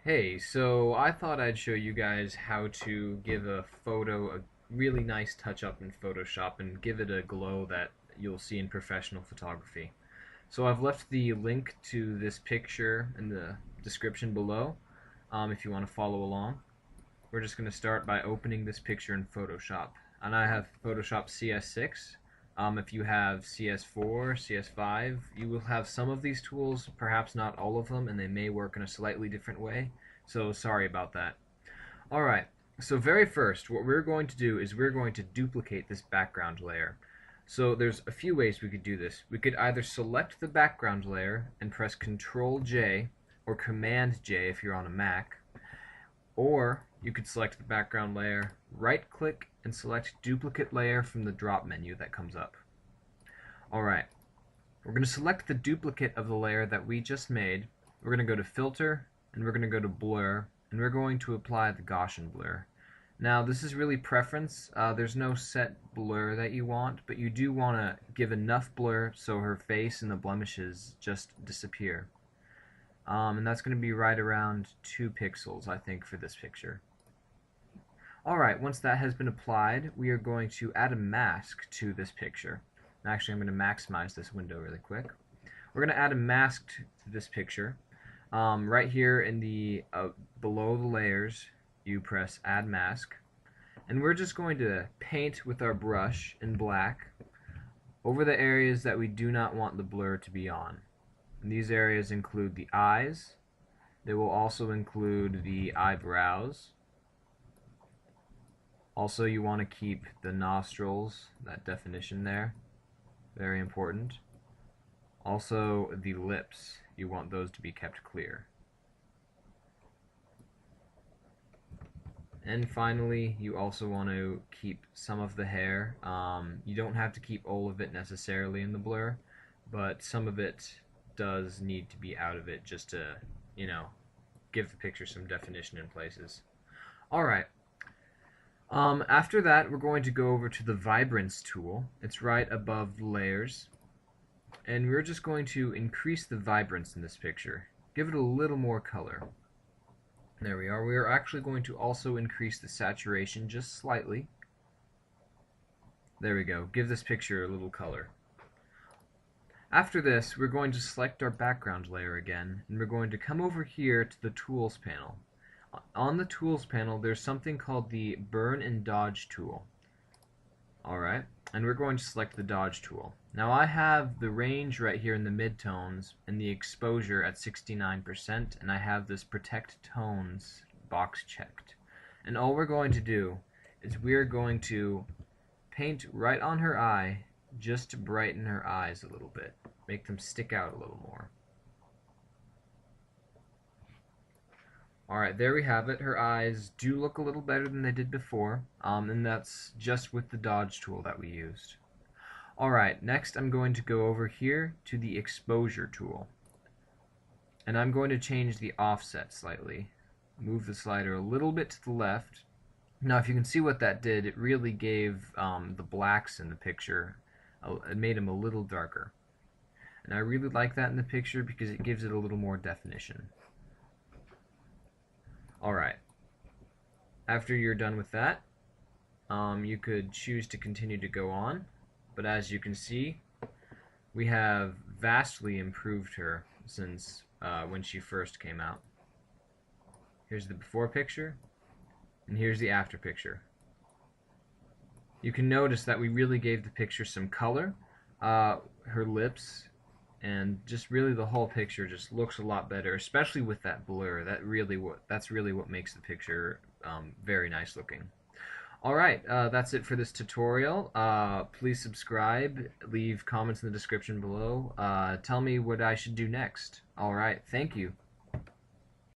Hey, so I thought I'd show you guys how to give a photo a really nice touch up in Photoshop and give it a glow that you'll see in professional photography. So I've left the link to this picture in the description below if you want to follow along. We're just going to start by opening this picture in Photoshop. And I have Photoshop CS6. If you have CS4, CS5, you will have some of these tools, perhaps not all of them, and they may work in a slightly different way. So sorry about that. Alright, so very first, what we're going to do is we're going to duplicate this background layer. So there's a few ways we could do this. We could either select the background layer and press Ctrl J or Command J if you're on a Mac, or you could select the background layer, right click, and select duplicate layer from the drop menu that comes up. Alright, we're going to select the duplicate of the layer that we just made. We're going to go to Filter, and we're going to go to Blur, and we're going to apply the Gaussian blur. Now this is really preference. There's no set blur that you want, but you do want to give enough blur so her face and the blemishes just disappear. And that's going to be right around 2 pixels, I think, for this picture. Alright, once that has been applied, we are going to add a mask to this picture. Actually, I'm going to maximize this window really quick. We're going to add a mask to this picture. Right here in the below the layers, you press Add Mask. And we're just going to paint with our brush in black over the areas that we do not want the blur to be on. And these areas include the eyes. They will also include the eyebrows. Also, you want to keep the nostrils, that definition there. Very important. Also, the lips. You want those to be kept clear. And finally, you also want to keep some of the hair. You don't have to keep all of it necessarily in the blur, but some of it does need to be out of it just to, give the picture some definition in places. Alright. After that, we're going to go over to the Vibrance tool. It's right above the layers. And we're just going to increase the vibrance in this picture. Give it a little more color. There we are. We are actually going to also increase the saturation just slightly. There we go. Give this picture a little color. After this, we're going to select our background layer again, and we're going to come over here to the Tools panel. On the Tools panel, there's something called the Burn and Dodge tool. Alright, and we're going to select the Dodge tool. Now I have the range right here in the midtones and the exposure at 69%, and I have this Protect Tones box checked. And all we're going to do is we're going to paint right on her eye just to brighten her eyes a little bit, make them stick out a little more. Alright, there we have it. Her eyes do look a little better than they did before, and that's just with the Dodge tool that we used. Alright, next I'm going to go over here to the Exposure tool. And I'm going to change the offset slightly. Move the slider a little bit to the left. Now if you can see what that did, it really gave the blacks in the picture, it made them a little darker. And I really like that in the picture because it gives it a little more definition. Alright, after you're done with that, you could choose to continue to go on, but as you can see, we have vastly improved her since when she first came out. Here's the before picture, and here's the after picture. You can notice that we really gave the picture some color. Her lips and just really the whole picture just looks a lot better, especially with that blur. That's really what makes the picture very nice looking. Alright, that's it for this tutorial. Please subscribe, leave comments in the description below. Tell me what I should do next. Alright, thank you.